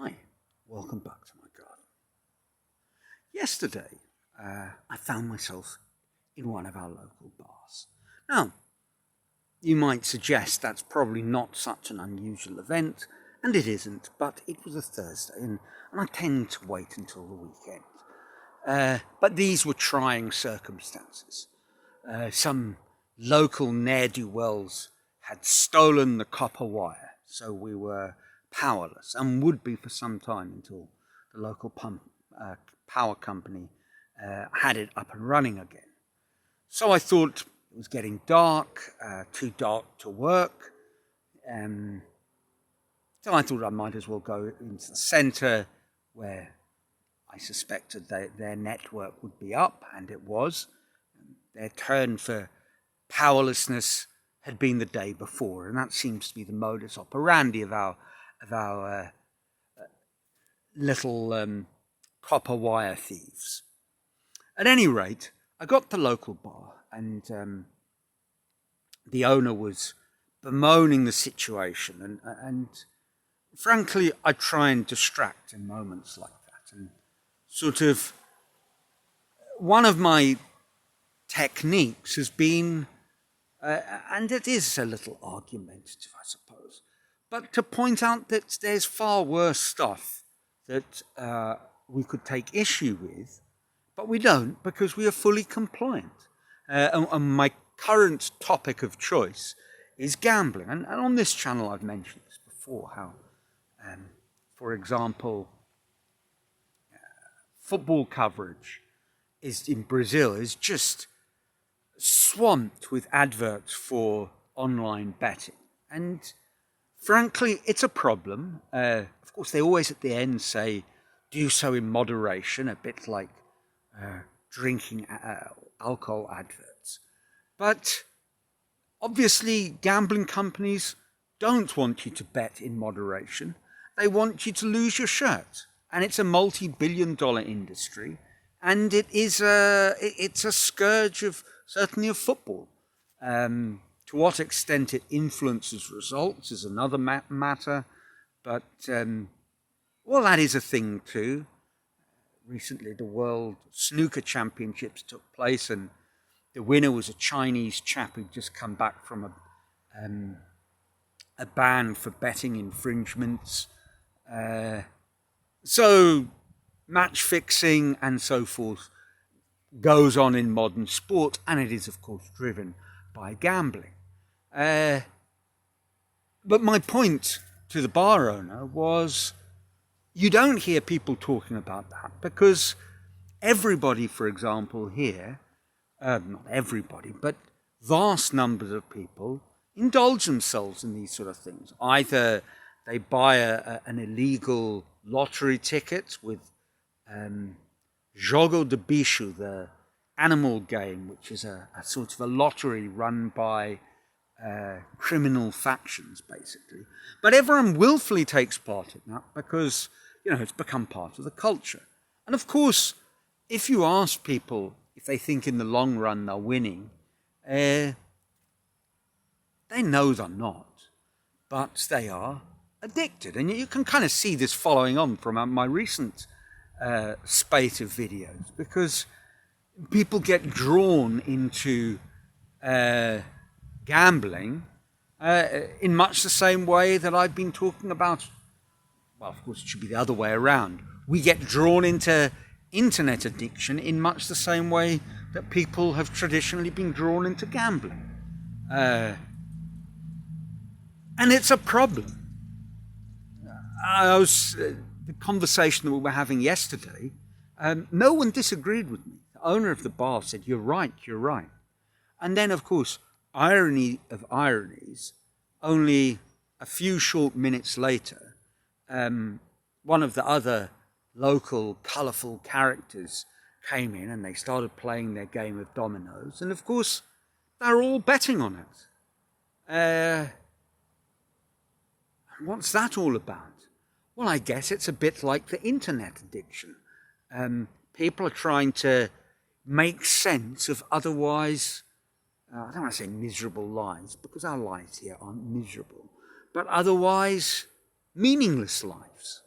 Hi, welcome back to my garden. Yesterday, I found myself in one of our local bars. Now, you might suggest that's probably not such an unusual event, and it isn't, but it was a Thursday, and I tend to wait until the weekend. But these were trying circumstances. Some local ne'er-do-wells had stolen the copper wire, so we were powerless and would be for some time until the local power company had it up and running again. So I thought it was getting dark, too dark to work, so I thought I might as well go into the centre where I suspected their network would be up, and it was. Their turn for powerlessness had been the day before, and that seems to be the modus operandi of our little copper wire thieves. At any rate, I got to the local bar, and the owner was bemoaning the situation, and frankly, I try and distract in moments like that, and sort of one of my techniques has been, and it is a little argumentative, I suppose, but to point out that there's far worse stuff that we could take issue with, but we don't because we are fully compliant. And my current topic of choice is gambling. And on this channel I've mentioned this before, how, for example, football coverage in Brazil is just swamped with adverts for online betting. And frankly, it's a problem. Of course, they always at the end say, do so in moderation, a bit like drinking alcohol adverts. But obviously, gambling companies don't want you to bet in moderation. They want you to lose your shirt. And it's a multi-billion-dollar industry. And it's a scourge of, certainly of football. To what extent it influences results is another matter. But, well, that is a thing too. Recently, the World Snooker Championships took place, and the winner was a Chinese chap who'd just come back from a ban for betting infringements. So match fixing and so forth goes on in modern sport, and it is, of course, driven by gambling. But my point to the bar owner was, you don't hear people talking about that because everybody, for example, here, not everybody, but vast numbers of people indulge themselves in these sort of things. Either they buy an illegal lottery ticket with Jogo de Bicho, the animal game, which is a sort of a lottery run by criminal factions, basically. But everyone willfully takes part in that because, it's become part of the culture. And of course, if you ask people if they think in the long run they're winning, they know they're not, but they are addicted. And you can kind of see this following on from my recent spate of videos, because people get drawn into gambling in much the same way that I've been talking about. Well, of course, it should be the other way around. We get drawn into internet addiction in much the same way that people have traditionally been drawn into gambling. And it's a problem. The conversation that we were having yesterday, no one disagreed with me. The owner of the bar said, you're right. And then, of course, irony of ironies, only a few short minutes later, one of the other local colourful characters came in and they started playing their game of dominoes. And of course, they're all betting on it. What's that all about? Well, I guess it's a bit like the internet addiction. People are trying to make sense of otherwise, I don't want to say miserable lives, because our lives here aren't miserable, but otherwise meaningless lives.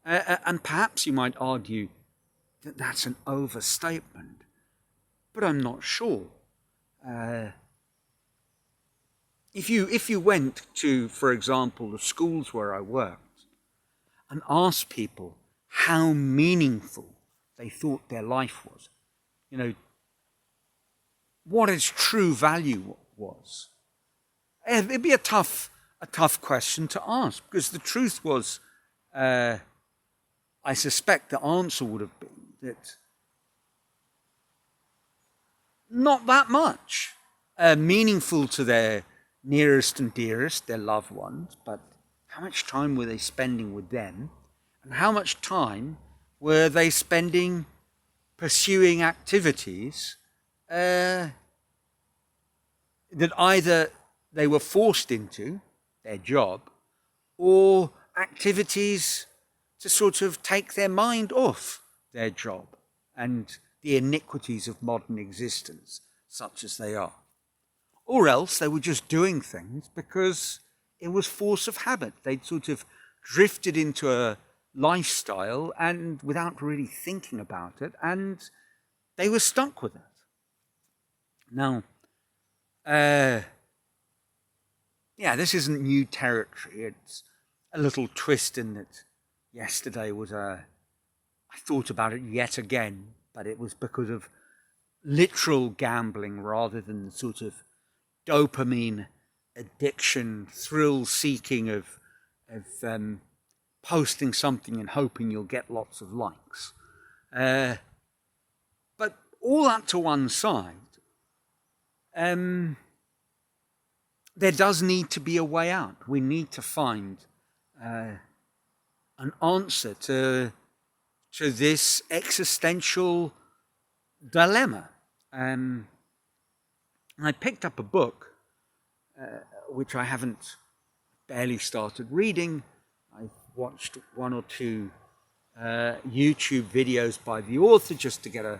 And perhaps you might argue that that's an overstatement, but I'm not sure. If you went to, for example, the schools where I worked and asked people how meaningful they thought their life was, what its true value was, it'd be a tough question to ask, because the truth was, I suspect the answer would have been that not that much. Meaningful to their nearest and dearest, their loved ones, but how much time were they spending with them, and how much time were they spending pursuing activities that either they were forced into, their job, or activities to sort of take their mind off their job and the iniquities of modern existence, such as they are. Or else they were just doing things because it was force of habit. They'd sort of drifted into a lifestyle and without really thinking about it, and they were stuck with it. Now, this isn't new territory. It's a little twist in that yesterday was I thought about it yet again, but it was because of literal gambling rather than the sort of dopamine addiction, thrill seeking of posting something and hoping you'll get lots of likes. But all that to one side, there does need to be a way out. We need to find an answer to this existential dilemma. I picked up a book, which I haven't barely started reading. I've watched one or two YouTube videos by the author just to get a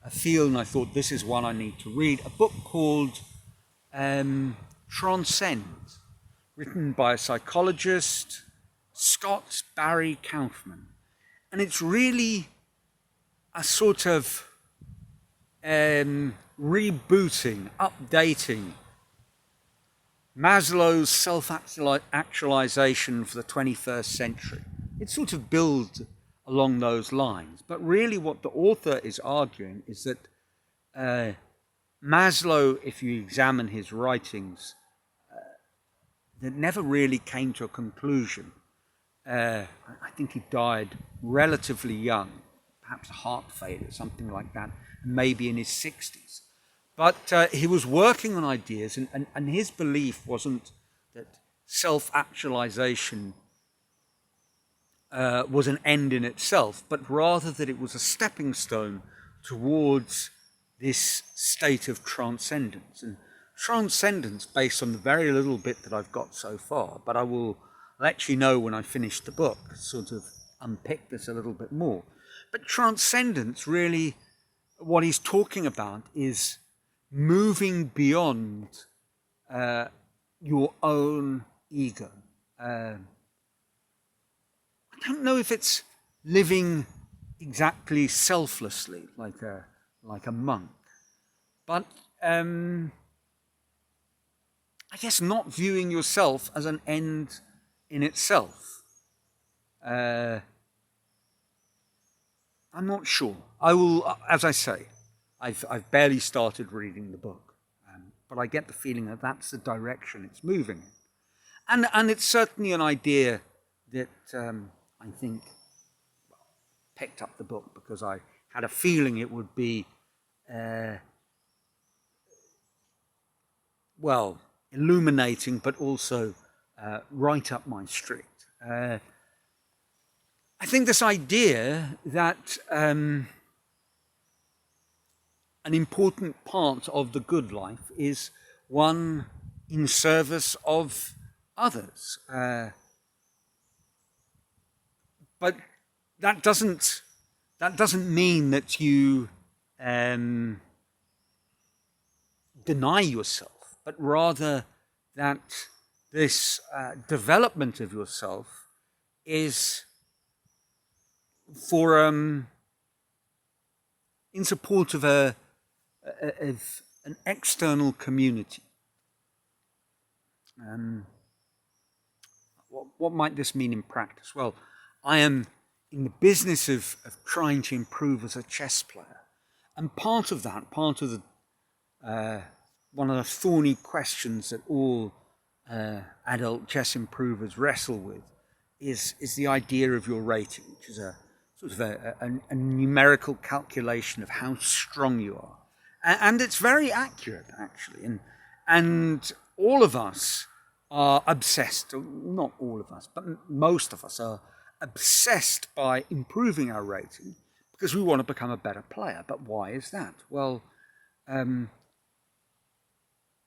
feel, and I thought this is one I need to read. A book called Transcendence, written by a psychologist, Scott Barry Kaufman. And it's really a sort of rebooting, updating Maslow's self-actualisation for the 21st century. It sort of builds along those lines. But really what the author is arguing is that Maslow, if you examine his writings, that never really came to a conclusion. I think he died relatively young, perhaps a heart failure, something like that, maybe in his 60s. But he was working on ideas, and his belief wasn't that self-actualization was an end in itself, but rather that it was a stepping stone towards this state of transcendence. And transcendence, based on the very little bit that I've got so far, but I will let you know when I finish the book, sort of unpick this a little bit more. But transcendence, really, what he's talking about is moving beyond your own ego. I don't know if it's living exactly selflessly, like a monk, but I guess not viewing yourself as an end in itself. I'm not sure. I will, as I say, I've barely started reading the book, but I get the feeling that that's the direction it's moving in. And it's certainly an idea that I think picked up the book because I had a feeling it would be, illuminating, but also right up my street. I think this idea that an important part of the good life is one in service of others. But that doesn't mean that you deny yourself, but rather that this development of yourself is for in support of an external community. What might this mean in practice? Well, I am in the business of trying to improve as a chess player, and part of that, part of the one of the thorny questions that all adult chess improvers wrestle with is the idea of your rating, which is a sort of a numerical calculation of how strong you are. And it's very accurate, actually. And all of us are obsessed, not all of us, but most of us are obsessed by improving our rating because we want to become a better player. But why is that? Well,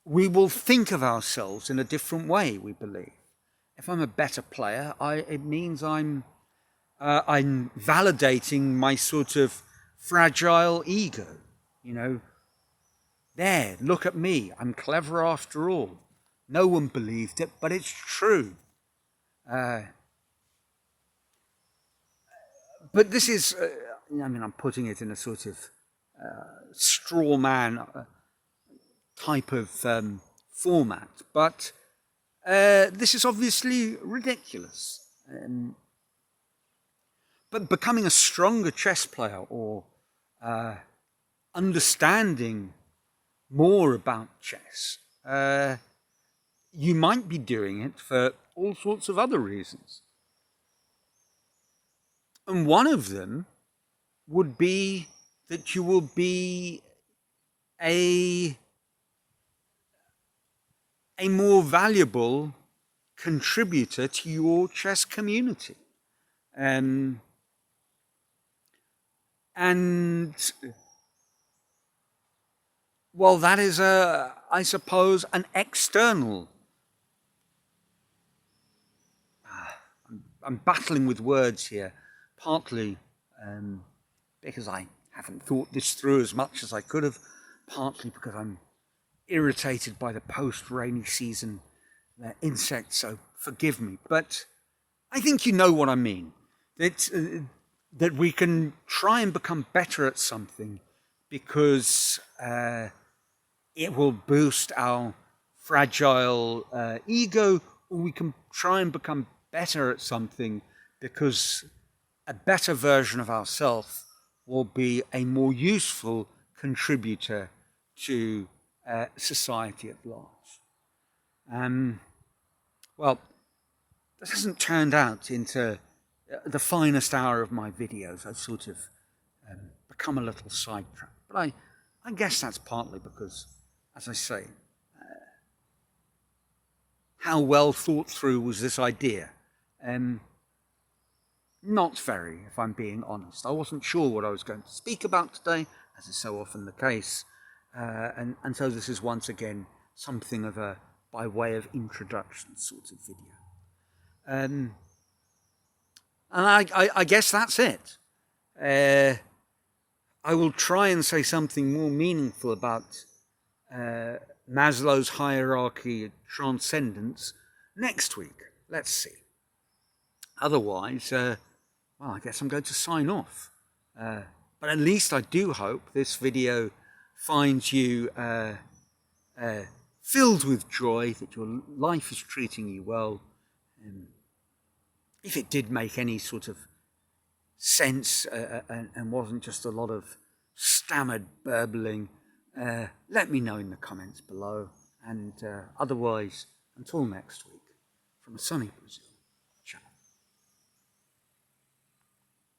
we will think of ourselves in a different way, we believe. If I'm a better player, it means I'm validating my sort of fragile ego. You know, there, look at me, I'm clever after all. No one believed it, but it's true. But this is, I'm putting it in a sort of straw man type of format, but this is obviously ridiculous. But becoming a stronger chess player or understanding more about chess, you might be doing it for all sorts of other reasons. And one of them would be that you will be a more valuable contributor to your chess community. And well, that is, I suppose, an external. I'm battling with words here, partly because I haven't thought this through as much as I could have, partly because I'm irritated by the post-rainy season insects, so forgive me. But I think you know what I mean. That we can try and become better at something because it will boost our fragile ego, or we can try and become better at something because a better version of ourselves will be a more useful contributor to society at large. Well, this hasn't turned out into the finest hour of my videos. I've sort of become a little sidetracked. But I guess that's partly because, as I say, how well thought through was this idea? Not very, if I'm being honest. I wasn't sure what I was going to speak about today, as is so often the case. And so this is once again something of a by way of introduction sort of video. And I guess that's it. I will try and say something more meaningful about Maslow's hierarchy, Transcendence, next week. Let's see. Otherwise, well, I guess I'm going to sign off. But at least I do hope this video finds you filled with joy, that your life is treating you well. If it did make any sort of sense and wasn't just a lot of stammered burbling, let me know in the comments below. And otherwise, until next week, from sunny Brazil.